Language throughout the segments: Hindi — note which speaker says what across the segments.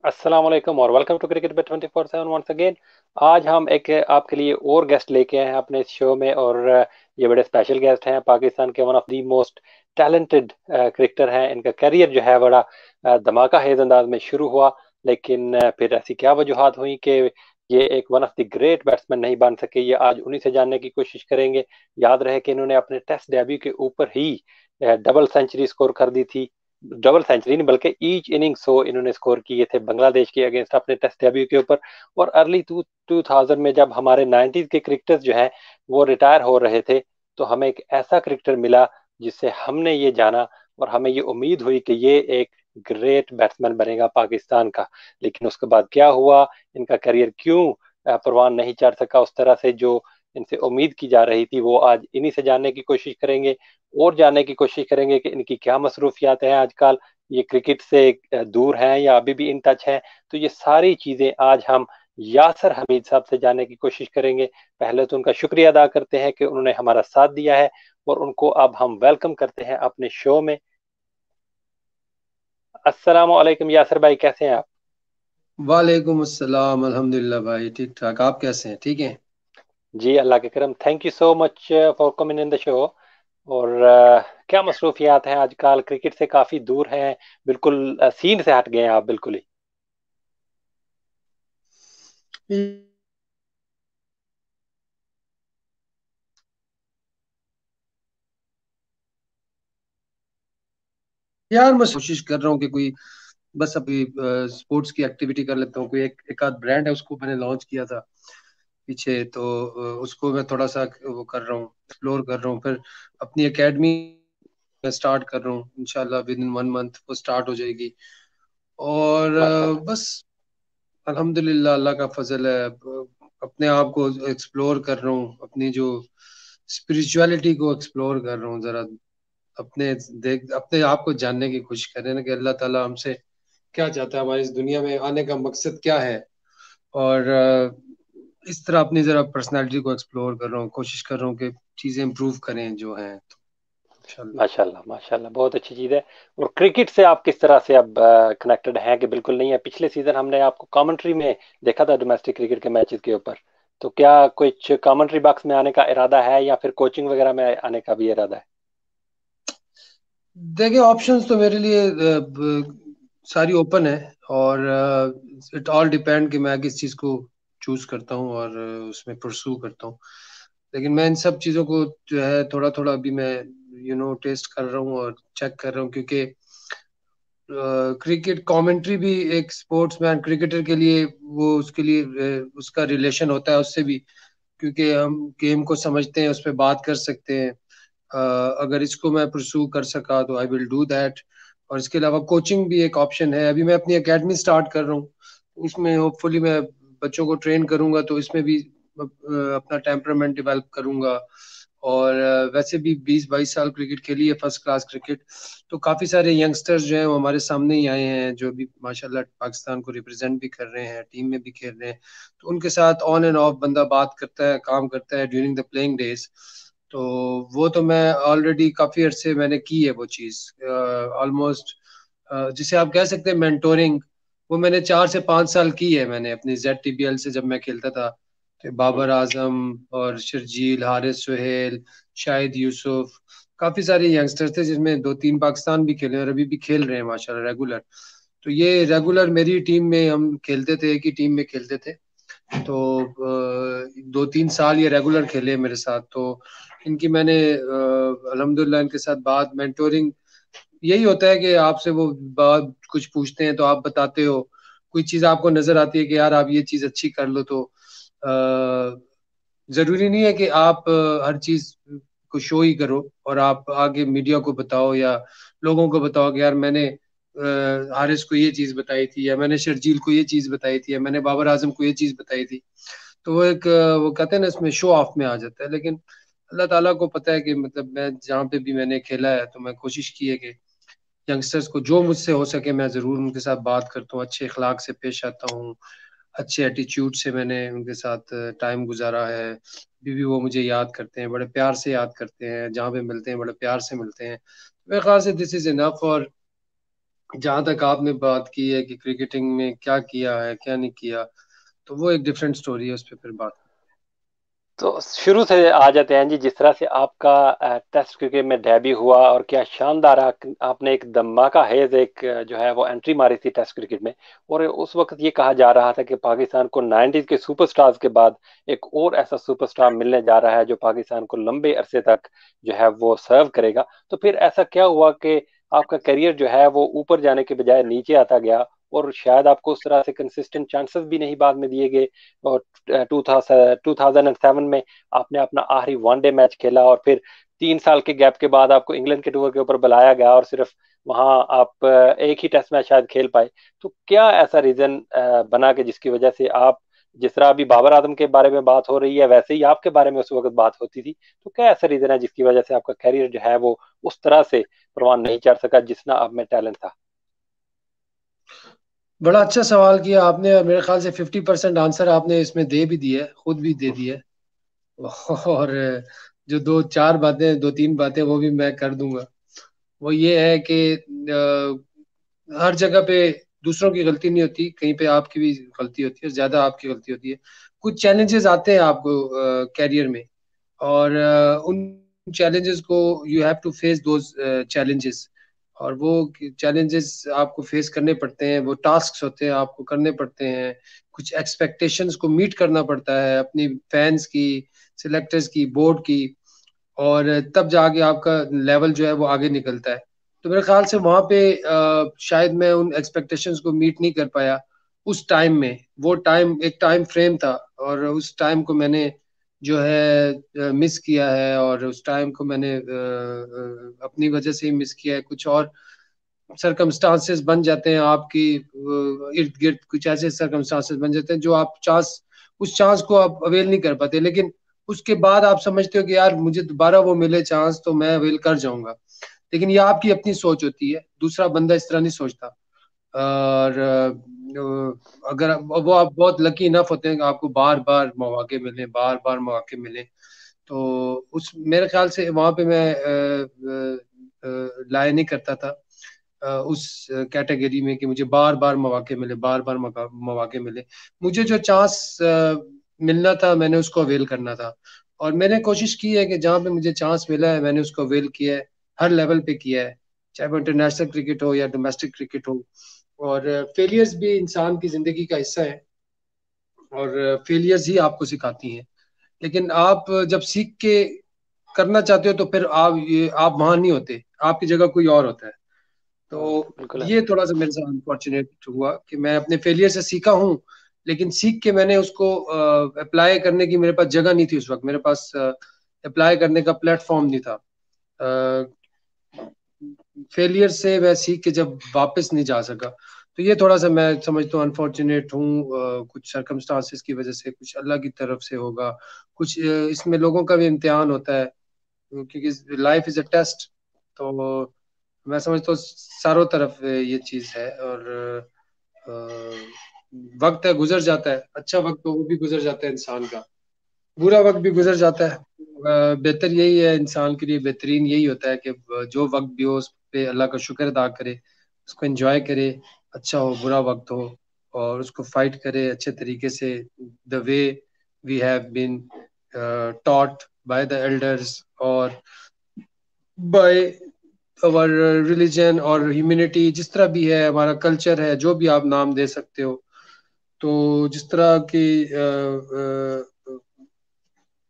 Speaker 1: अस्सलाम वालेकुम और welcome to cricket bet 24/7 once again. आज हम एक आपके लिए और गेस्ट लेके आए हैं अपने इस शो में। और ये बड़े स्पेशल गेस्ट हैं, पाकिस्तान के one of the most talented cricketer हैं। इनका करियर जो है बड़ा धमाका हेज अंदाज में शुरू हुआ, लेकिन फिर ऐसी क्या वजूहात हुई कि ये एक one of the great batsman नहीं बन सके। ये आज उन्हीं से जानने की कोशिश करेंगे। याद रहे कि इन्होंने अपने टेस्ट डेब्यू के ऊपर ही डबल सेंचुरी स्कोर कर दी थी। डबल सेंचुरी नहीं बल्कि ईच इनिंग्स हो इन्होंने स्कोर किए थे बांग्लादेश के अगेंस्ट अपने टेस्ट डेब्यू के ऊपर। और अर्ली 2000 में जब हमारे 90s के क्रिकेटर्स जो हैं वो रिटायर हो रहे थे, तो हमें एक ऐसा क्रिकेटर मिला जिससे हमने ये जाना और हमें ये उम्मीद हुई कि ये एक ग्रेट बैट्समैन बनेगा पाकिस्तान का। लेकिन उसके बाद क्या हुआ, इनका करियर क्यों परवान नहीं चढ़ सका उस तरह से जो इनसे उम्मीद की जा रही थी, वो आज इन्हीं से जानने की कोशिश करेंगे। और जानने की कोशिश करेंगे कि इनकी क्या मसरूफियात हैं आजकल, ये क्रिकेट से दूर हैं या अभी भी इन टच हैं। तो ये सारी चीजें आज हम यासर हमीद साहब से जानने की कोशिश करेंगे। पहले तो उनका शुक्रिया अदा करते हैं कि उन्होंने हमारा साथ दिया है, और उनको अब हम वेलकम करते हैं अपने शो में। अस्सलाम वालेकुम यासर भाई, कैसे हैं आप?
Speaker 2: वालेकुम अस्सलाम। अल्हम्दुलिल्लाह भाई, ठीक ठाक। आप कैसे हैं? ठीक हैं?
Speaker 1: जी अल्लाह के करम, thank you so much for coming in the show. और क्या मसरूफियात हैं आजकल, क्रिकेट से काफी दूर हैं, बिल्कुल सीन से हट गए हैं आप बिल्कुल ही।
Speaker 2: यार मैं कोशिश कर रहा हूँ कि कोई बस अभी स्पोर्ट्स की एक्टिविटी कर लेता हूँ। कोई एक आध ब्रांड है, उसको मैंने लॉन्च किया था पीछे, तो उसको मैं थोड़ा सा वो कर रहा हूँ, एक्सप्लोर कर रहा हूँ। फिर अपनी एकेडमी में स्टार्ट कर रहा हूँ, इंशाल्लाह विद इन 1 मंथ वो स्टार्ट हो जाएगी। और
Speaker 1: माशाल्लाह।
Speaker 2: बस अल्हम्दुलिल्लाह, अल्लाह का फजल है। अपने आप को एक्सप्लोर कर रहा हूँ, अपनी जो स्पिरिचुअलिटी को एक्सप्लोर कर रहा हूँ जरा। अपने देख अपने आप को जानने की कोशिश कर रहे हैं ना कि अल्लाह ताला हमसे क्या चाहता है, हमारी इस दुनिया में आने का मकसद क्या है। और इस तरह अपनी जरा पर्सनालिटी को एक्सप्लोर कर रहा हूँ, कोशिश कर रहा हूँ कि चीजें इंप्रूव करें जो हैं, तो इंशाल्लाह।
Speaker 1: माशाल्लाह माशाल्लाह, बहुत अच्छी चीज़ है। और क्रिकेट से आप किस तरह से अब कनेक्टेड हैं कि बिल्कुल नहीं है? पिछले सीजन हमने आपको कमेंट्री में देखा था डोमेस्टिक क्रिकेट के मैचेस के ऊपर। तो क्या कुछ कमेंट्री बॉक्स में आने का इरादा है या फिर कोचिंग वगैरह में आने का भी इरादा है?
Speaker 2: देखिए, ऑप्शंस तो मेरे लिए सारी ओपन है। और इट ऑल डिपेंड कि मैं किस चीज़ को चूज करता हूँ और उसमें परसू करता हूँ। लेकिन मैं इन सब चीज़ों को जो है थोड़ा थोड़ा अभी मैं टेस्ट कर रहा हूँ और चेक कर रहा हूँ, क्योंकि क्रिकेट कमेंट्री भी एक स्पोर्ट्समैन क्रिकेटर के लिए, वो उसके लिए उसका रिलेशन होता है उससे भी, क्योंकि हम गेम को समझते हैं, उस पर बात कर सकते हैं। अगर इसको मैं परसू कर सका तो आई विल डू दैट। और इसके अलावा कोचिंग भी एक ऑप्शन है। अभी मैं अपनी एकेडमी स्टार्ट कर रहा हूँ, उसमें होपफुली मैं बच्चों को ट्रेन करूंगा, तो इसमें भी अपना टेम्परामेंट डेवलप करूंगा। और वैसे भी 20-22 साल क्रिकेट खेली है, फर्स्ट क्लास क्रिकेट। तो काफी सारे यंगस्टर्स जो हैं वो हमारे सामने ही आए हैं, जो भी माशाल्लाह पाकिस्तान को रिप्रेजेंट भी कर रहे हैं, टीम में भी खेल रहे हैं। तो उनके साथ ऑन एंड ऑफ बंदा बात करता है, काम करता है ड्यूरिंग द प्लेइंग डेज। तो वो तो मैं ऑलरेडी काफी अरसे मैंने की है वो चीज, ऑलमोस्ट जिसे आप कह सकते हैं मेंटोरिंग। वो मैंने 4 से 5 साल की है, मैंने अपनी ZTBL से जब मैं खेलता था। तो बाबर
Speaker 1: हम्म।
Speaker 2: आजम और शर्जील, हारिस सुहेल, शाहिद यूसुफ, काफी सारे यंगस्टर थे जिसमें 2-3 पाकिस्तान भी खेले और अभी भी खेल रहे हैं माशाल्लाह रेगुलर। तो ये रेगुलर मेरी टीम में हम खेलते थे, एक ही टीम में खेलते थे। तो 2-3 साल ये रेगुलर खेले मेरे साथ। तो इनकी मैंने अल्हम्दुलिल्लाह इनके साथ बात मेंटोरिंग, यही होता है कि आपसे वो बात कुछ पूछते हैं तो आप बताते हो। कोई चीज आपको नजर आती है कि यार आप ये चीज अच्छी कर लो, तो जरूरी नहीं है कि आप हर चीज को शो ही करो और आप आगे मीडिया को बताओ या लोगों को बताओ कि यार मैंने हारिस को ये चीज बताई थी, या मैंने शर्जील को ये चीज बताई थी, या मैंने बाबर आजम को ये चीज बताई थी। तो वो एक वो कहते हैं ना, इसमें शो ऑफ में आ जाता है। लेकिन अल्लाह ताला को पता है कि मतलब मैं जहाँ पे भी मैंने खेला है, तो मैं कोशिश की है कि यंगस्टर्स को जो मुझसे हो सके मैं जरूर उनके साथ बात करता हूँ, अच्छे अखलाक से पेश आता हूँ, अच्छे एटीट्यूड से मैंने उनके साथ टाइम गुजारा है। अभी भी वो मुझे याद करते हैं, बड़े प्यार से याद करते हैं, जहाँ पे मिलते हैं बड़े प्यार से मिलते हैं। मेरे ख्याल से दिस इज इनफ। और जहां तक आपने बात की है कि क्रिकेटिंग में क्या किया है क्या नहीं किया, तो वो एक डिफरेंट स्टोरी है, उस पर फिर बात।
Speaker 1: तो शुरू से आ जाते हैं जी, जिस तरह से आपका टेस्ट क्रिकेट में डेब्यू हुआ और क्या शानदार आपने एक धमाका हेज एक जो है वो एंट्री मारी थी टेस्ट क्रिकेट में। और उस वक्त ये कहा जा रहा था कि पाकिस्तान को 90s के सुपरस्टार्स के बाद एक और ऐसा सुपरस्टार मिलने जा रहा है जो पाकिस्तान को लंबे अरसे तक जो है वो सर्व करेगा। तो फिर ऐसा क्या हुआ कि आपका करियर जो है वो ऊपर जाने के बजाय नीचे आता गया, और शायद आपको उस तरह से कंसिस्टेंट चांसेस भी नहीं बाद में दिए गए। और 2007 में आपने अपना आखिरी वनडे मैच खेला, और फिर 3 साल के गैप के बाद आपको इंग्लैंड के टूर के ऊपर बुलाया गया, और सिर्फ वहां आप एक ही टेस्ट मैच शायद खेल पाए। तो क्या ऐसा रीजन बना कि जिसकी वजह से आप, जिस तरह अभी बाबर आजम के बारे में बात हो रही है वैसे ही आपके बारे में उस वक्त बात होती थी, तो क्या ऐसा रीजन है जिसकी वजह से आपका करियर जो है वो उस तरह से परवान नहीं चढ़ सका जितना आप में टैलेंट था?
Speaker 2: बड़ा अच्छा सवाल किया आपने, और मेरे ख्याल से 50% आंसर आपने इसमें दे भी दिया है, खुद भी दे दिया है। और जो दो चार बातें, दो तीन बातें वो भी मैं कर दूंगा। वो ये है कि हर जगह पे दूसरों की गलती नहीं होती, कहीं पे आपकी भी गलती होती है, ज्यादा आपकी गलती होती है। कुछ चैलेंजेस आते हैं आपको कैरियर में, और उन चैलेंजेस को you have to face those challenges. और वो चैलेंजेस आपको फेस करने पड़ते हैं, वो टास्क होते हैं आपको करने पड़ते हैं। कुछ एक्सपेक्टेशंस को मीट करना पड़ता है, अपनी फैंस की, सिलेक्टर्स की, बोर्ड की। और तब जाके आपका लेवल जो है वो आगे निकलता है। तो मेरे ख्याल से वहां पे शायद मैं उन एक्सपेक्टेशंस को मीट नहीं कर पाया उस टाइम में। वो टाइम एक टाइम फ्रेम था, और उस टाइम को मैंने जो है मिस किया है, और उस टाइम को मैंने अपनी वजह से ही मिस किया है। कुछ और सरकमस्टांसेस बन जाते हैं आपकी इर्द गिर्द, कुछ ऐसे सरकमस्टांसेस बन जाते हैं जो आप चांस, उस चांस को आप अवेल नहीं कर पाते। लेकिन उसके बाद आप समझते हो कि यार मुझे दोबारा वो मिले चांस तो मैं अवेल कर जाऊंगा। लेकिन ये आपकी अपनी सोच होती है, दूसरा बंदा इस तरह नहीं सोचता। और अगर वो आप बहुत लकी इनफ होते हैं कि आपको बार बार मौके मिले, बार बार मौके मिले, तो उस मेरे ख्याल से वहां पे मैं लाया नहीं करता था उस कैटेगरी में कि मुझे बार बार मौके मिले, बार बार मौके मिले। मुझे जो चांस मिलना था मैंने उसको अवेल करना था। और मैंने कोशिश की है कि जहाँ पे मुझे चांस मिला है मैंने उसको अवेल किया है, हर लेवल पे किया है, चाहे वो इंटरनेशनल क्रिकेट हो या डोमेस्टिक क्रिकेट हो। और फेलियर्स भी इंसान की जिंदगी का हिस्सा है, और फेलियर्स ही आपको सिखाती हैं। लेकिन आप जब सीख के करना चाहते हो तो फिर आप वहां नहीं होते, आपकी जगह कोई और होता है। तो
Speaker 1: बिल्कुल
Speaker 2: ये
Speaker 1: ऐसे ही।
Speaker 2: थोड़ा सा मेरे साथ अनफॉर्चुनेट हुआ कि मैं अपने फेलियर से सीखा हूँ, लेकिन सीख के मैंने उसको अप्लाई करने की मेरे पास जगह नहीं थी उस वक्त, मेरे पास अप्लाई करने का प्लेटफॉर्म नहीं था। फेलियर से मैं सीख के जब वापस नहीं जा सका, तो ये थोड़ा सा मैं समझता हूँ अनफॉर्चुनेट हूँ। कुछ सरकमस्टांसेस की वजह से, कुछ अल्लाह की तरफ से होगा, कुछ इसमें लोगों का भी इम्तिहान होता है, क्योंकि लाइफ इज अ टेस्ट। तो मैं समझता हूँ चारों तरफ ये चीज है। और अ, वक्त है, गुजर जाता है, अच्छा वक्त तो वो भी गुजर जाता है इंसान का, बुरा वक्त भी गुजर जाता है। बेहतर यही है, इंसान के लिए बेहतरीन यही होता है कि जो वक्त भी हो उस पे अल्लाह का शुक्र अदा करे, उसको एंजॉय करे, अच्छा हो बुरा वक्त हो, और उसको फाइट करे अच्छे तरीके से, the way we have been taught by the elders, और बाय अवर रिलीजन और ह्यूमैनिटी, जिस तरह भी है हमारा कल्चर है, जो भी आप नाम दे सकते हो। तो जिस तरह की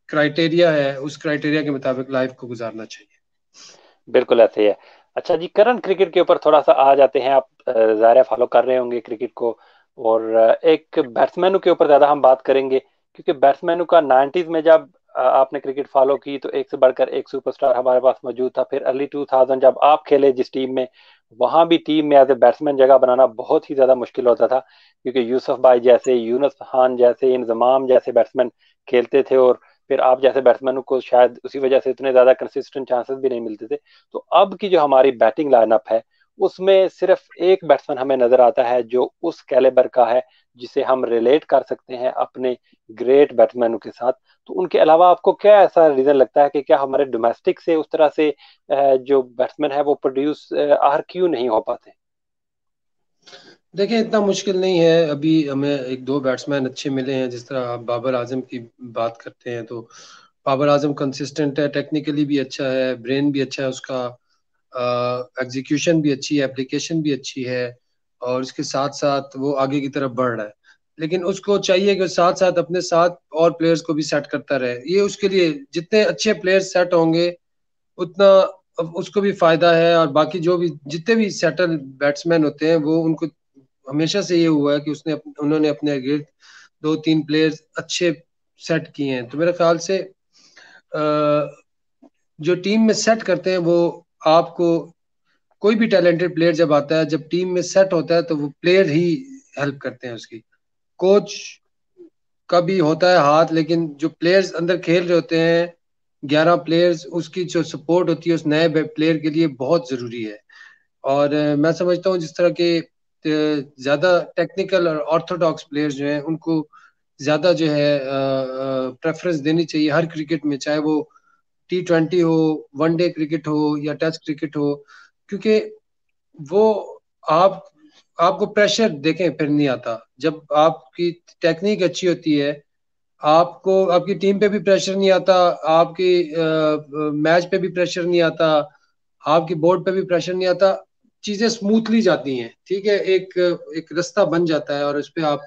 Speaker 2: क्राइटेरिया है उस क्राइटेरिया के मुताबिक लाइफ को गुजारना चाहिए।
Speaker 1: बिल्कुल ऐसे ही है। अच्छा जी, करंट क्रिकेट के ऊपर थोड़ा सा आ जाते हैं। आप ज़ाहिर फॉलो कर रहे होंगे क्रिकेट को, और एक बैट्समैनों के ऊपर ज़्यादा हम बात करेंगे, क्योंकि बैट्समैनों का 90s में जब आपने क्रिकेट फॉलो की तो एक से बढ़कर एक सुपरस्टार हमारे पास मौजूद था। फिर अर्ली 2000 जब आप खेले जिस टीम में, वहां भी टीम में एज ए बैट्समैन जगह बनाना बहुत ही ज़्यादा मुश्किल होता था, क्योंकि यूसुफ भाई जैसे, यूनुस खान जैसे, इंजमाम जैसे बैट्समैन खेलते थे, और फिर आप जैसे बैट्समैनों को शायद उसी वजह से इतने ज्यादा कंसिस्टेंट चांसेस भी नहीं मिलते थे। तो अब की जो हमारी बैटिंग लाइनअप है, उसमें सिर्फ एक बैट्समैन हमें नजर आता है जो उस कैलेबर का है, जिसे हम रिलेट कर सकते हैं अपने ग्रेट बैट्समैनों के साथ। तो उनके अलावा आपको क्या ऐसा रीजन लगता है कि क्या हमारे डोमेस्टिक से उस तरह से जो बैट्समैन है वो प्रोड्यूस आर क्यों नहीं हो पाते?
Speaker 2: देखिए इतना मुश्किल नहीं है। अभी हमें एक दो बैट्समैन अच्छे मिले हैं, जिस तरह आप बाबर आजम की बात करते हैं तो बाबर आजम कंसिस्टेंट है, टेक्निकली भी अच्छा है, ब्रेन भी अच्छा है उसका, एग्जीक्यूशन भी अच्छी है, एप्लीकेशन भी अच्छी है, और इसके साथ साथ वो आगे की तरफ बढ़ रहा है। लेकिन उसको चाहिए कि साथ साथ अपने साथ और प्लेयर्स को भी सेट करता रहे। ये उसके लिए जितने अच्छे प्लेयर्स सेट होंगे उतना अब उसको भी फायदा है। और बाकी जो भी जितने भी सेटल बैट्समैन होते हैं वो उनको हमेशा से ये हुआ है कि उन्होंने अपने गिर्द दो तीन प्लेयर्स अच्छे सेट किए हैं। तो मेरे ख्याल से जो टीम में सेट करते हैं वो आपको, कोई भी टैलेंटेड प्लेयर जब आता है, जब टीम में सेट होता है तो वो प्लेयर ही हेल्प करते हैं उसकी। कोच का भी होता है हाथ, लेकिन जो प्लेयर्स अंदर खेल रहे होते हैं 11 प्लेयर्स, उसकी जो सपोर्ट होती है उस नए प्लेयर के लिए बहुत जरूरी है। और मैं समझता हूँ जिस तरह के ज्यादा टेक्निकल और ऑर्थोडॉक्स प्लेयर्स जो हैं उनको ज्यादा जो है प्रेफरेंस देनी चाहिए हर क्रिकेट में, चाहे वो T20 हो, वनडे क्रिकेट हो या टेस्ट क्रिकेट हो। क्योंकि वो आप आपको प्रेशर देखें फिर नहीं आता जब आपकी टेक्निक अच्छी होती है। आपको आपकी टीम पे भी प्रेशर नहीं आता, आपकी मैच पे भी प्रेशर नहीं आता, आपकी बोर्ड पे भी प्रेशर नहीं आता। चीजें स्मूथली जाती हैं, ठीक है, एक एक रास्ता बन जाता है और उस पे आप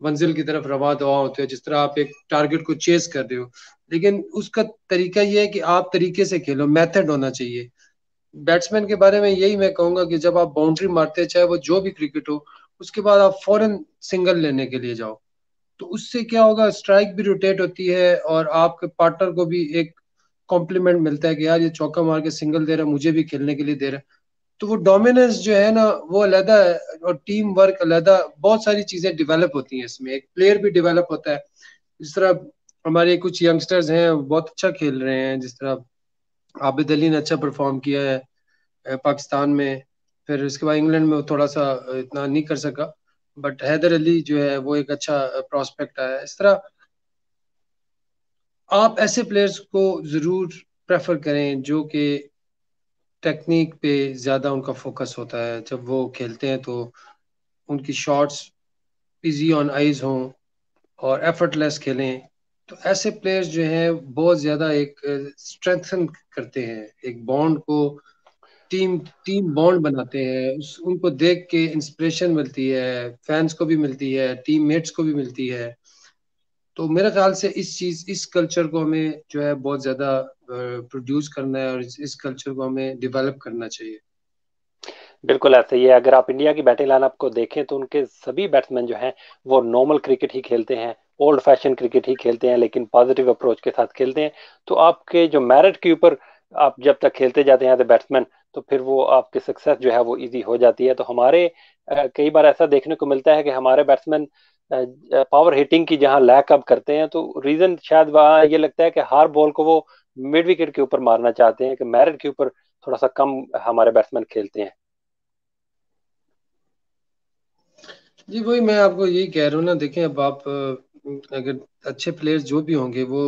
Speaker 2: मंजिल की तरफ रवा दवा होते हो, जिस तरह आप एक टारगेट को चेस कर रहे हो। लेकिन उसका तरीका ये है कि आप तरीके से खेलो, मेथड होना चाहिए। बैट्समैन के बारे में यही मैं कहूंगा कि जब आप बाउंड्री मारते हैं, चाहे वो जो भी क्रिकेट हो, उसके बाद आप फौरन सिंगल लेने के लिए जाओ। तो उससे क्या होगा, स्ट्राइक भी रोटेट होती है और आपके पार्टनर को भी एक कॉम्प्लीमेंट मिलता है कि यार ये चौका मार के सिंगल दे रहा है, मुझे भी खेलने के लिए दे रहा है। तो वो डोमिनेंस जो है ना वो अलहदा है, और टीम वर्क अलहदा, बहुत सारी चीजें डेवलप होती हैं इसमें, एक प्लेयर भी डेवलप होता है। जिस तरह हमारे कुछ यंगस्टर्स हैं बहुत अच्छा खेल रहे हैं, जिस तरह आबिद अली ने अच्छा परफॉर्म किया है पाकिस्तान में। फिर उसके बाद इंग्लैंड में वो थोड़ा सा इतना नहीं कर सका, बट हैदर अली जो है वो एक अच्छा प्रोस्पेक्ट है। इस तरह आप ऐसे प्लेयर्स को जरूर प्रेफर करें जो कि टेक्निक पे ज्यादा उनका फोकस होता है। जब वो खेलते हैं तो उनकी शॉट्स इजी ऑन आईज हों और एफर्टलेस खेलें। तो ऐसे प्लेयर्स जो हैं बहुत ज्यादा एक स्ट्रेंथन करते हैं एक बॉन्ड को, टीम टीम बॉन्ड बनाते हैं। उनको देख के इंस्पिरेशन मिलती है, फैंस को भी मिलती है, टीम मेट्स को भी मिलती है। तो मेरे ख्याल से इस कल्चर को हमें जो है बहुत ज्यादा प्रोड्यूस करना है और इस कल्चर को हमें डेवलप करना चाहिए।
Speaker 1: बिल्कुल ऐसा ही है। अगर आप इंडिया की बैटिंग लाइनअप को देखें तो उनके सभी बैट्समैन जो हैं वो नॉर्मल क्रिकेट ही खेलते हैं, ओल्ड फैशन क्रिकेट ही खेलते हैं, लेकिन पॉजिटिव अप्रोच के साथ खेलते हैं। तो आपके जो मेरिट के ऊपर आप जब तक खेलते जाते हैं एज ए बैट्समैन, तो फिर वो आपकी सक्सेस जो है वो इजी हो जाती है। तो हमारे कई बार ऐसा देखने को मिलता है कि हमारे बैट्समैन पावर हिटिंग की जहां लैक अप करते हैं, तो रीजन शायद वहाँ ये लगता है कि हर बॉल को वो मिड विकेट के ऊपर मारना चाहते हैं, कि मेरिट के ऊपर थोड़ा सा कम हमारे बैट्समैन खेलते हैं।
Speaker 2: जी वही मैं आपको यही कह रहा हूँ ना। देखें अब आप अगर अच्छे प्लेयर्स जो भी होंगे वो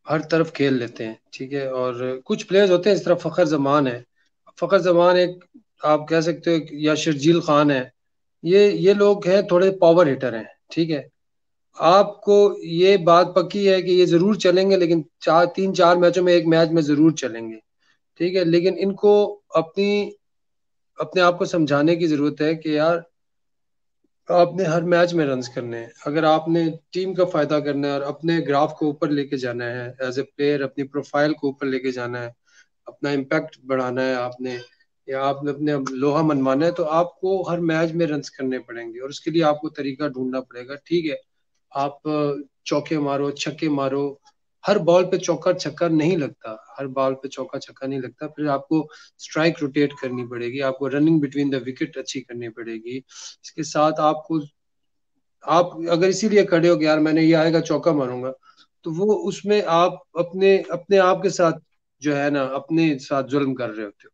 Speaker 2: हर तरफ खेल लेते हैं, ठीक है। और कुछ प्लेयर्स होते हैं, इस तरह फखर जमान है। फखर जमान एक, आप कह सकते हो, या शर्जील खान है। ये लोग हैं थोड़े पावर हिटर हैं, ठीक है। आपको ये बात पक्की है कि ये जरूर चलेंगे, लेकिन तीन चार मैचों में एक मैच में जरूर चलेंगे, ठीक है। लेकिन इनको अपनी अपने आप को समझाने की जरूरत है कि यार आपने हर मैच में रन्स करने हैं। अगर आपने टीम का फायदा करना है और अपने ग्राफ को ऊपर लेके जाना है, एज ए प्लेयर अपनी प्रोफाइल को ऊपर लेके जाना है, अपना इम्पैक्ट बढ़ाना है आपने, या आपने अपने लोहा मनवाना है, तो आपको हर मैच में रन्स करने पड़ेंगे और उसके लिए आपको तरीका ढूंढना पड़ेगा, ठीक है। आप चौके मारो, छक्के मारो, हर बॉल पे चौका छक्का नहीं लगता, हर बॉल पे चौका छक्का नहीं लगता। फिर आपको स्ट्राइक रोटेट करनी पड़ेगी, आपको रनिंग बिटवीन द विकेट अच्छी करनी पड़ेगी। इसके साथ आपको, आप अगर इसीलिए खड़े हो कि यार मैंने ये आएगा चौका मारूंगा, तो वो उसमें आप अपने अपने आप के साथ जो है ना अपने साथ जुल्म कर रहे होते हो।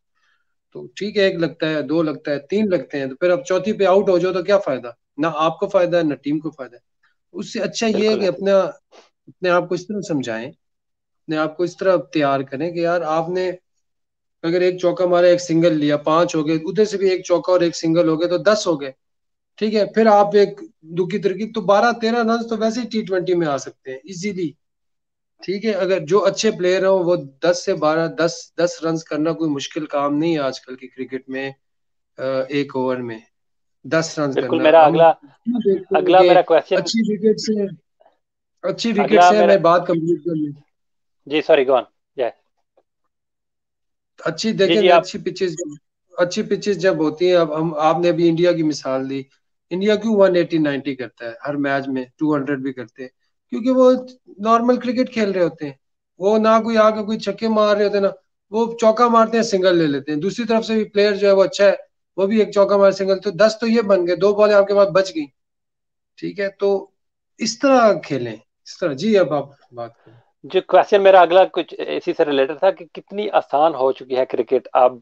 Speaker 2: तो ठीक है, एक लगता है, दो लगता है, तीन लगते हैं, तो फिर आप चौथी पे आउट हो जाओ तो क्या फायदा, ना आपको फायदा है ना टीम को फायदा है। उससे अच्छा ये है
Speaker 1: बिल्कुल
Speaker 2: कि
Speaker 1: ऐसे।
Speaker 2: अपना अपने आप को इस तरह समझाएं, अपने आप को इस तरह तैयार करें कि यार आपने अगर एक चौका मारा एक सिंगल लिया, 5 हो गए, उधर से भी एक चौका और एक सिंगल हो गए तो 10 हो गए। ठीक है, फिर आप एक दुखी तिरकी तो 12-13 रन तो वैसे ही T20 में आ सकते हैं इजीली। ठीक है, अगर जो अच्छे प्लेयर हो वो 10 से 12, 10 10 रन करना कोई मुश्किल काम नहीं है आजकल की क्रिकेट में। एक ओवर में 10 रन
Speaker 1: बिल्कुल।
Speaker 2: करना
Speaker 1: मेरा
Speaker 2: हम
Speaker 1: अगला
Speaker 2: क्यों देखते हैं
Speaker 1: अगला
Speaker 2: कि
Speaker 1: मेरा क्वेश्चन
Speaker 2: अच्छी विकेट से, अच्छी विकेट
Speaker 1: अगला
Speaker 2: से
Speaker 1: मेरा
Speaker 2: मैं बात कंप्लीट कर लूं।
Speaker 1: जी सॉरी, गो ऑन। जय।
Speaker 2: अच्छी
Speaker 1: जी
Speaker 2: देखें
Speaker 1: जी
Speaker 2: ना,
Speaker 1: आप।
Speaker 2: अच्छी पिचेस जब होती हैं, अब हम आपने अभी इंडिया की मिसाल दी। इंडिया क्यों 180-90 करता है हर मैच में, 200 भी करते हैं? क्योंकि वो नॉर्मल क्रिकेट खेल रहे होते हैं। वो ना कोई आके कोई छक्के मार रहे होते हैं ना, वो चौका मारते हैं सिंगल ले लेते हैं। दूसरी तरफ से भी प्लेयर जो है वो अच्छा है, वो भी एक चौका मार सिंगल, तो 10 तो ये बन गए, 2 बॉलें आपके पास बच गई। ठीक है, तो इस तरह खेलें, इस तरह। जी, अब आप बात करें।
Speaker 1: जो क्वेश्चन मेरा अगला कुछ इसी से रिलेटेड था कि कितनी आसान हो चुकी है क्रिकेट अब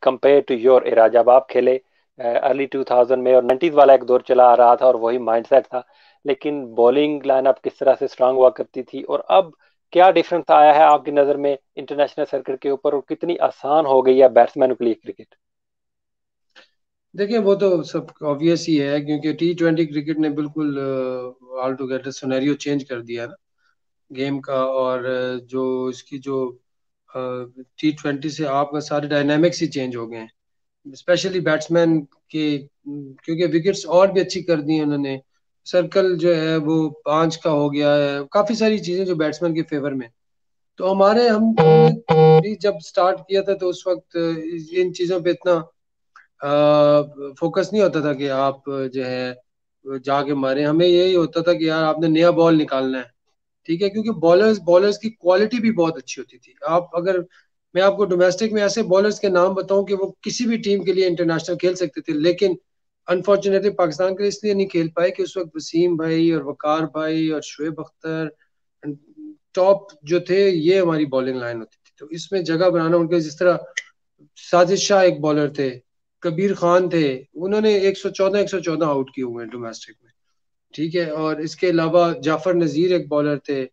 Speaker 1: कंपेयर टू योर एरा, जब आप खेले अर्ली 2000 में, और 90s वाला एक दौर चला आ रहा था और वही माइंडसेट था, लेकिन बॉलिंग लाइनअप किस तरह से स्ट्रांग हुआ करती थी, और अब क्या डिफरेंस आया है आपकी नज़र में इंटरनेशनल सर्किट के ऊपर, और कितनी आसान हो गई है बैट्समैन के लिए क्रिकेट?
Speaker 2: देखिए, वो तो सब ऑब्वियस ही है, क्योंकि T20 क्रिकेट ने बिल्कुल ऑल टुगेदर सिनेरियो चेंज कर दिया ना गेम का। और जो इसकी जो T20 से आपका सारे डायनामिक्स ही चेंज हो गए हैं, स्पेशली बैट्समैन के। क्योंकि विकेट्स और भी अच्छी कर दी हैं उन्होंने। सर्कल जो है वो 5 का हो गया है, काफी सारी चीजें जो बैट्समैन के फेवर में। तो हमने भी जब स्टार्ट किया था तो उस वक्त इन चीजों पे इतना फोकस नहीं होता था कि आप जो है जाके मारे। हमें यही होता था कि यार आपने नया बॉल निकालना है। ठीक है, क्योंकि बॉलर्स बॉलर्स की क्वालिटी भी बहुत अच्छी होती थी। आप अगर मैं आपको डोमेस्टिक में ऐसे बॉलर्स के नाम बताऊं कि वो किसी भी टीम के लिए इंटरनेशनल खेल सकते थे, लेकिन अनफॉर्चुनेटली पाकिस्तान के लिए इसलिए नहीं खेल पाए कि उस वक्त वसीम भाई और वकार भाई और शुएब अख्तर टॉप जो थे, ये हमारी बॉलिंग लाइन होती थी। तो इसमें जगह बनाना उनके, जिस तरह साजिद शाह एक बॉलर थे, कबीर खान थे, उन्होंने 114 आउट किए हुए हैं डोमेस्टिक में। ठीक है, और इसके अलावा जाफर नजीर एक बॉलर थे,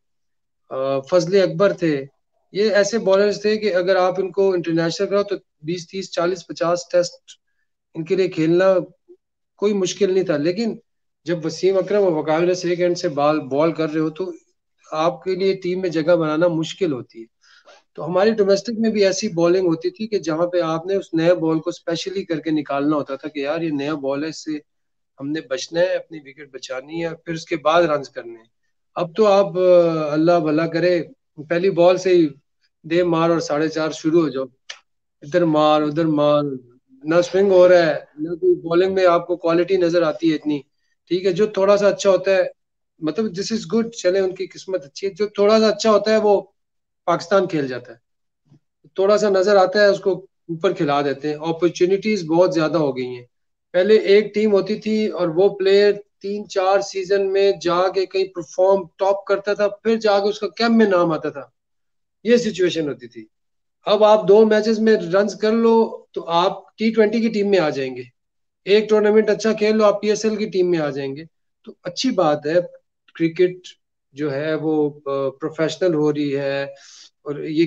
Speaker 2: फजले अकबर थे। ये ऐसे बॉलर्स थे कि अगर आप इनको इंटरनेशनल कराओ तो 20 30 40 50 टेस्ट इनके लिए खेलना कोई मुश्किल नहीं था। लेकिन जब वसीम अकरम और वकार जैसे एक एंड से बॉल बॉल कर रहे हो तो आपके लिए टीम में जगह बनाना मुश्किल होती है। तो हमारी डोमेस्टिक में भी ऐसी बॉलिंग होती थी कि जहां पे आपने उस नए बॉल को स्पेशली करके निकालना होता था कि यार ये नया बॉल है, इससे हमने बचना है, अपनी विकेट बचानी है, फिर उसके बाद रन करने हैं। अब तो आप अल्लाह भला करे, पहली बॉल से ही दे मार और 4.5 शुरू हो जाओ। इधर मार उधर मार, ना स्विंग हो रहा है, ना कोई बॉलिंग में आपको क्वालिटी नजर आती है इतनी। ठीक है, जो थोड़ा सा अच्छा होता है, मतलब दिस इज गुड, चले उनकी किस्मत अच्छी है। जो थोड़ा सा अच्छा होता है वो पाकिस्तान खेल जाता है, थोड़ा सा नजर आता है उसको ऊपर खिला देते हैं। अपॉर्चुनिटीज बहुत ज्यादा हो गई हैं। पहले एक टीम होती थी और वो प्लेयर 3 4 सीजन में जाके कहीं परफॉर्म टॉप करता था, फिर जाके उसका कैंप में नाम आता था। ये सिचुएशन होती थी। अब आप 2 मैचेस में रन कर लो तो आप T20 की टीम में आ जाएंगे। एक टूर्नामेंट अच्छा खेल लो, आप PSL की टीम में आ जाएंगे। तो अच्छी बात है, क्रिकेट जो है वो प्रोफेशनल हो रही है। और ये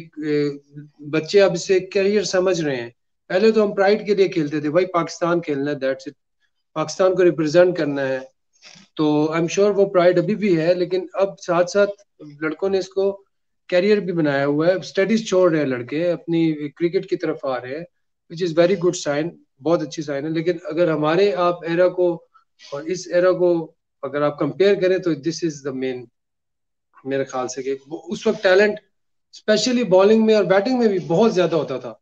Speaker 2: बच्चे अब इसे करियर समझ रहे हैं। पहले तो हम प्राइड के लिए खेलते थे, भाई पाकिस्तान खेलना है, दैट्स इट, पाकिस्तान को रिप्रेजेंट करना है। तो आई एम श्योर वो प्राइड अभी भी है, लेकिन अब साथ साथ लड़कों ने इसको कैरियर भी बनाया हुआ है। स्टडीज छोड़ रहे हैं लड़के, अपनी क्रिकेट की तरफ आ रहे हैं, which is very good sign, बहुत अच्छी साइन है। लेकिन अगर हमारे आप एरा को और इस एरा को अगर आप कंपेयर करें तो दिस इज द मेन, मेरे ख्याल से कि उस वक्त टैलेंट स्पेशली बॉलिंग में और बैटिंग में भी बहुत ज्यादा होता था।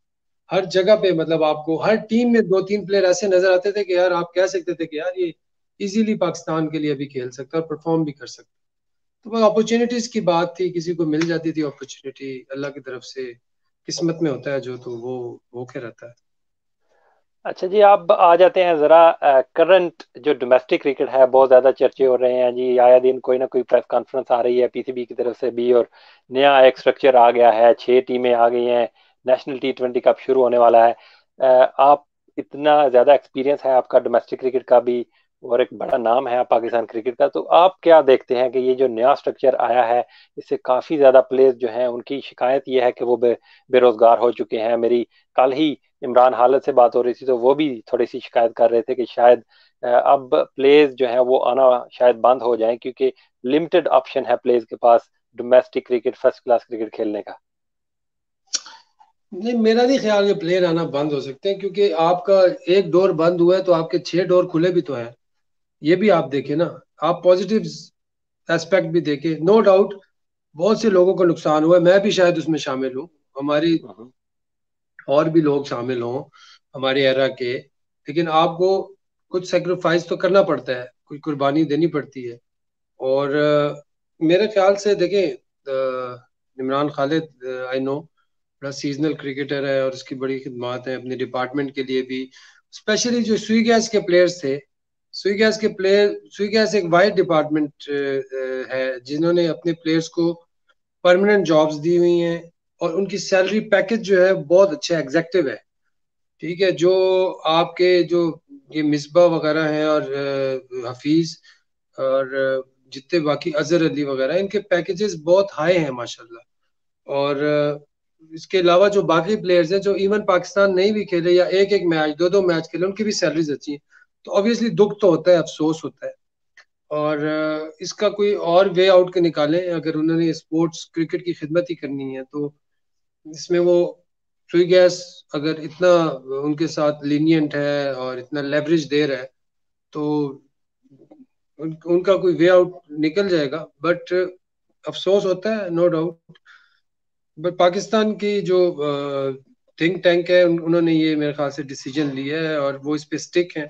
Speaker 2: हर जगह पे मतलब आपको हर टीम में 2 3 प्लेयर ऐसे नजर आते थे कि यार आप कह सकते थे कि यार ये इजीली पाकिस्तान के लिए भी खेल सकता है और परफॉर्म भी कर सकता है। तो बस अपॉर्चुनिटीज की बात थी, किसी को मिल जाती थी अपॉर्चुनिटी, अल्लाह की तरफ से किस्मत में होता है जो, तो वो होके रहता है।
Speaker 1: अच्छा जी, आप आ जाते हैं ज़रा करंट जो डोमेस्टिक क्रिकेट है, बहुत ज़्यादा चर्चे हो रहे हैं जी, आया दिन कोई ना कोई प्रेस कॉन्फ्रेंस आ रही है पीसीबी की तरफ से भी, और नया एक स्ट्रक्चर आ गया है, 6 टीमें आ गई हैं, नेशनल T20 कप शुरू होने वाला है। आप इतना ज़्यादा एक्सपीरियंस है आपका डोमेस्टिक क्रिकेट का भी, और एक बड़ा नाम है पाकिस्तान क्रिकेट का। तो आप क्या देखते हैं कि ये जो नया स्ट्रक्चर आया है, इससे काफी ज्यादा प्लेयर्स जो हैं उनकी शिकायत ये है कि वो बेरोजगार हो चुके हैं। मेरी कल ही इमरान हालत से बात हो रही थी, तो वो भी थोड़ी सी शिकायत कर रहे थे कि शायद अब प्लेयर्स जो हैं वो आना शायद बंद हो जाएं, क्योंकि लिमिटेड ऑप्शन है प्लेयर्स के पास domestic cricket, first class cricket खेलने का।
Speaker 2: नहीं, मेरा नहीं ख्याल कि प्लेयर आना बंद हो सकते हैं, क्योंकि आपका एक डोर बंद हुआ है तो आपके 6 डोर खुले भी तो हैं। ये भी आप देखें ना, आप पॉजिटिव एस्पेक्ट भी देखें। नो डाउट बहुत से लोगों को नुकसान हुआ है, मैं भी शायद उसमें शामिल हूँ, हमारी
Speaker 1: हम्म।
Speaker 2: और भी लोग शामिल हों हमारे एरा के। लेकिन आपको कुछ सेक्रीफाइस तो करना पड़ता है, कुछ कुर्बानी देनी पड़ती है। और मेरे ख्याल से देखें, इमरान खालिद, आई नो, बड़ा सीजनल क्रिकेटर है और उसकी बड़ी खिदमात है अपने डिपार्टमेंट के लिए भी। स्पेशली जो सुई गैस के प्लेयर्स थे, सुई गैस एक वाइड डिपार्टमेंट है जिन्होंने अपने प्लेयर्स को परमानेंट जॉब्स दी हुई हैं, और उनकी सैलरी पैकेज जो है बहुत अच्छा एग्जेक्टिव है। ठीक है, जो आपके जो ये मिसबा वगैरह हैं और हफीज और जितने बाकी अजहर अली वगैरह, इनके पैकेजेस बहुत हाई हैं माशाल्लाह। और इसके अलावा जो बाकी प्लेयर्स हैं जो इवन पाकिस्तान नहीं भी खेले या एक एक मैच, दो दो मैच खेले, उनकी भी सैलरीज अच्छी हैं। तो ऑब्वियसली दुख तो होता है, अफसोस होता है। और इसका कोई और वे आउट के निकालें, अगर उन्होंने स्पोर्ट्स क्रिकेट की खिदमत ही करनी है तो इसमें वो सुई गैस अगर इतना उनके साथ लीनियंट है और इतना लेवरेज दे रहा है, तो उनका कोई वे आउट निकल जाएगा। बट अफसोस होता है, नो डाउट। बट पाकिस्तान की जो थिंक टैंक है, उन्होंने ये मेरे ख्याल से डिसीजन लिया है और वो इस पे स्टिक है।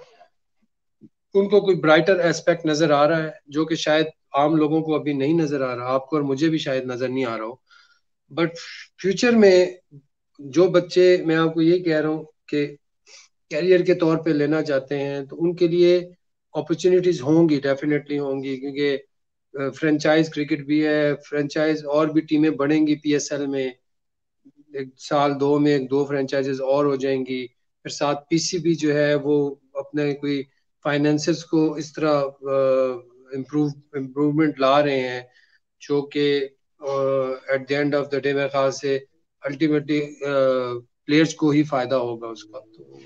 Speaker 2: उनको कोई ब्राइटर एस्पेक्ट नजर आ रहा है जो कि शायद आम लोगों को अभी नहीं नजर आ रहा, आपको और मुझे भी शायद नजर नहीं आ रहा हो। बट फ्यूचर में जो बच्चे, मैं आपको ये कह रहा हूँ कि कैरियर के तौर पे लेना चाहते हैं, तो उनके लिए अपॉर्चुनिटीज होंगी, डेफिनेटली होंगी, क्योंकि फ्रेंचाइज क्रिकेट भी है, फ्रेंचाइज और भी टीमें बढ़ेंगी पीएसएल में। एक साल दो में एक दो फ्रेंचाइजेस और हो जाएंगी। फिर साथ पीसीबी जो है वो अपने कोई फाइनेंसेस को इस तरह इम्प्रूवमेंट ला रहे हैं, जो कि at the end of the day मेरे ख्याल से अल्टीमेटली प्लेयर्स को ही फायदा होगा उसका। तो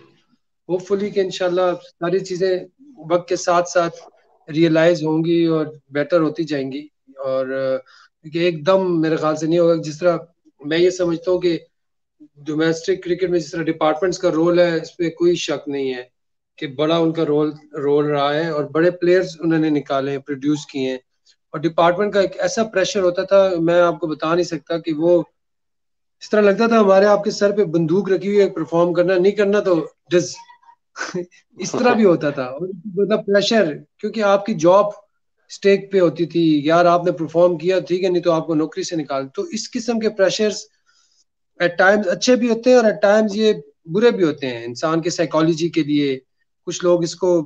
Speaker 2: होपफुली कि इंशाल्लाह सारी चीजें वक्त के साथ साथ रियलाइज होंगी और बेटर होती जाएंगी। और क्योंकि एकदम मेरे ख्याल से नहीं होगा। जिस तरह मैं ये समझता हूँ कि डोमेस्टिक क्रिकेट में जिस तरह डिपार्टमेंट्स का रोल है, इसमें कोई शक नहीं है कि बड़ा उनका रोल रोल रहा है और बड़े प्लेयर्स उन्होंने निकाले हैं, प्रोड्यूस किए हैं। और डिपार्टमेंट का एक ऐसा प्रेशर होता था, मैं आपको बता नहीं सकता, कि वो इस तरह लगता था हमारे आपके सर पे बंदूक रखी हुई है, परफॉर्म करना नहीं करना तो डिस इस तरह भी होता था। और मतलब प्रेशर, क्योंकि आपकी जॉब स्टेक पे होती थी यार, आपने परफॉर्म किया ठीक है, नहीं तो आपको नौकरी से निकाल। तो इस किस्म के प्रेशर्स एट टाइम्स अच्छे भी होते हैं और एट टाइम्स ये बुरे भी होते हैं इंसान के साइकोलॉजी के लिए। कुछ लोग इसको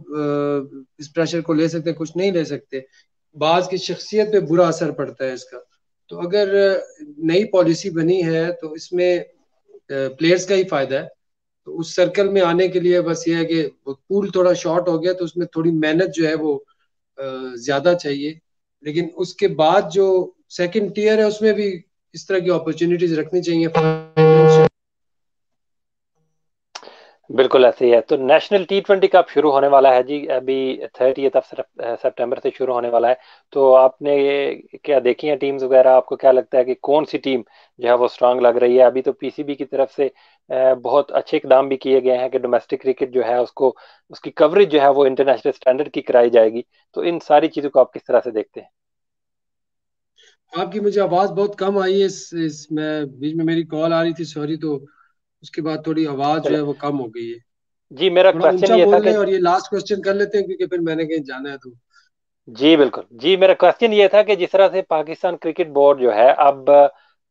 Speaker 2: इस प्रेशर को ले सकते हैं, कुछ नहीं ले सकते। बाज की शख्सियत पे बुरा असर पड़ता है इसका। तो अगर नई पॉलिसी बनी है तो इसमें प्लेयर्स का ही फायदा है। तो उस सर्कल में आने के लिए बस ये है कि पूल थोड़ा शॉर्ट हो गया तो उसमें थोड़ी मेहनत जो है वो ज्यादा चाहिए। लेकिन उसके बाद जो सेकंड टीयर है उसमें भी इस तरह की अपॉर्चुनिटीज रखनी चाहिए।
Speaker 1: बिल्कुल ऐसे ही है। तो नेशनल T20 कब शुरू होने वाला है जी? अभी 30th ऑफ सितंबर से शुरू होने वाला है। तो आपने ये क्या देखी है टीम्स वगैरह? आपको क्या लगता है कि कौन सी टीम जो है वो स्ट्रांग लग रही है? अभी तो पीसीबी की तरफ से बहुत अच्छे इकदाम भी किए गए हैं कि डोमेस्टिक क्रिकेट जो है उसको, उसकी कवरेज जो है वो इंटरनेशनल स्टैंडर्ड की कराई जाएगी। तो इन सारी चीजों को आप किस तरह से देखते हैं?
Speaker 2: आपकी मुझे आवाज बहुत कम आई है, इस मैं बीच में मेरी कॉल आ रही थी, सॉरी। तो उसके बाद थोड़ी आवाज जो
Speaker 1: चले,
Speaker 2: है वो कम हो गई है।
Speaker 1: जी मेरा
Speaker 2: थोड़ा
Speaker 1: क्वेश्चन
Speaker 2: ऊंचा
Speaker 1: ये था
Speaker 2: बोल
Speaker 1: कि,
Speaker 2: लें और ये लास्ट क्वेश्चन कर लेते हैं, क्योंकि फिर मैंने कहीं जाना है तो।
Speaker 1: जी बिल्कुल जी, मेरा क्वेश्चन ये था कि जिस तरह से पाकिस्तान क्रिकेट बोर्ड जो है अब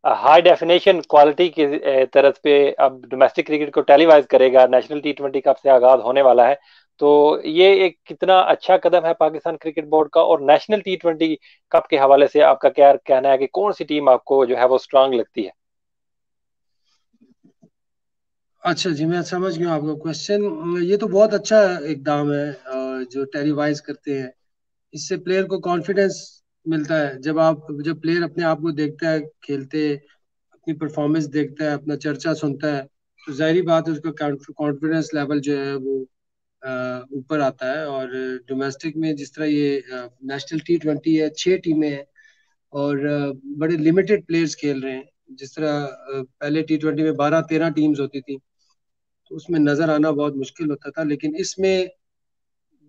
Speaker 1: हाई डेफिनेशन क्वालिटी की तरफ पे अब डोमेस्टिक क्रिकेट को टेलीवाइज करेगा, नेशनल T20 कब से आगाज होने वाला है। तो ये एक कितना अच्छा कदम है पाकिस्तान क्रिकेट बोर्ड का? और नेशनल T20 कप के हवाले से आपका क्या कहना है कि कौन सी टीम आपको जो है वो स्ट्रांग लगती है?
Speaker 2: अच्छा जी, मैं समझ गया आपका क्वेश्चन। ये तो बहुत अच्छा इकदाम है। जो टेलीवाइज करते हैं, इससे प्लेयर को कॉन्फिडेंस मिलता है। जब प्लेयर अपने आप को देखता है खेलते, अपनी परफॉर्मेंस देखता है, अपना चर्चा सुनता है, तो जाहिर बात है उसका कॉन्फिडेंस लेवल जो है वो ऊपर आता है। और डोमेस्टिक में जिस तरह ये नेशनल T20 है, 6 टीमें हैं और बड़े लिमिटेड प्लेयर्स खेल रहे हैं। जिस तरह पहले T20 में 12-13 टीम्स होती थी, तो उसमें नजर आना बहुत मुश्किल होता था, लेकिन इसमें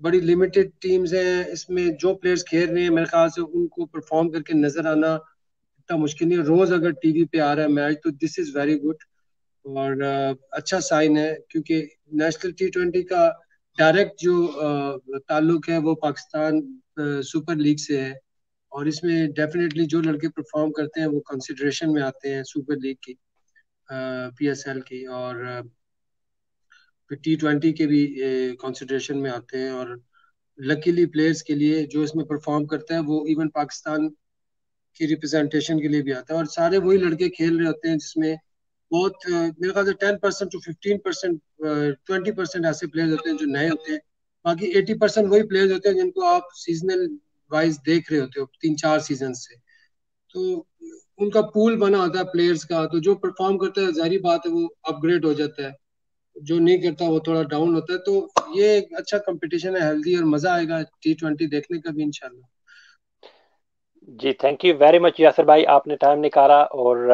Speaker 2: बड़ी लिमिटेड टीम्स हैं। इसमें जो प्लेयर्स खेल रहे हैं मेरे ख्याल से उनको परफॉर्म करके नजर आना इतना मुश्किल नहीं है। रोज अगर टीवी पे आ रहा है मैच, तो दिस इज वेरी गुड और अच्छा साइन है, क्योंकि नेशनल T20 का डायरेक्ट जो ताल्लुक है वो पाकिस्तान सुपर लीग से है। और इसमें डेफिनेटली जो लड़के परफॉर्म करते हैं वो कंसिडरेशन में आते हैं सुपर लीग की, PSL की, और फिर T20 के भी कंसिडरेशन में आते हैं। और लकीली प्लेयर्स के लिए जो इसमें परफॉर्म करता है वो इवन पाकिस्तान की रिप्रेजेंटेशन के लिए भी आता है। और सारे वही लड़के खेल रहे होते हैं जिसमें बहुत मेरे ख्याल से 10% टू 15%, 20% ऐसे प्लेयर्स होते हैं जो नए होते हैं। बाकी 80% वही प्लेयर्स होते हैं जिनको आप सीजनल वाइज देख रहे होते हो 3-4 सीजन से। तो उनका पूल बना होता है प्लेयर्स का, तो जो परफॉर्म करता है जाहिर बात है वो अपग्रेड हो जाता है, जो नहीं करता वो थोड़ा डाउन होता है। तो ये एक अच्छा कंपटीशन है, हेल्दी, और मजा आएगा T20 देखने का भी इंशाल्लाह।
Speaker 1: जी thank you very much Yasir भाई, आपने टाइम निकाला और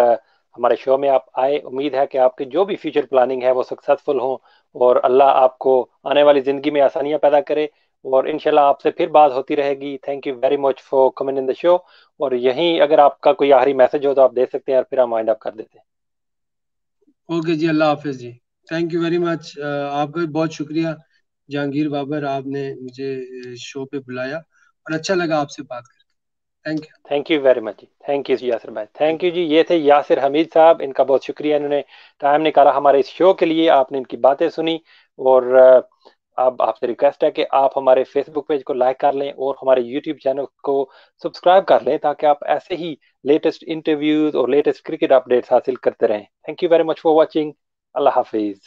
Speaker 1: हमारे शो में आप आए। उम्मीद है कि आपकी जो भी फ्यूचर प्लानिंग है वो सक्सेसफुल हो और अल्लाह आपको आने वाली ज़िंदगी में आसानियां पैदा करे। और इंशाल्लाह आपसे फिर बात होती रहेगी। Thank you very much for coming in the show. और यहीं अगर आपका कोई आखिरी मैसेज हो तो आप दे सकते हैं और फिर हम वाइंड अप कर देते हैं।
Speaker 2: ओके जी, अल्लाह हाफिज जी। थैंक यू वेरी मच, आपका भी बहुत शुक्रिया जहांगीर बाबर, आपने मुझे शो पे बुलाया और अच्छा लगा आपसे बात करके। Thank
Speaker 1: thank you very much जी, थैंक यू यासिर भाई,
Speaker 2: यू।
Speaker 1: थैंक यू जी। ये थे यासिर हमीद साहब, इनका बहुत शुक्रिया, इन्होंने टाइम निकाला हमारे इस शो के लिए, आपने इनकी बातें सुनी। और अब आपसे रिक्वेस्ट है कि आप हमारे फेसबुक पेज को लाइक कर लें और हमारे यूट्यूब चैनल को सब्सक्राइब कर लें, ताकि आप ऐसे ही लेटेस्ट इंटरव्यूज और लेटेस्ट क्रिकेट अपडेट्स हासिल करते रहें। Thank you very much for watching. Allah Hafiz.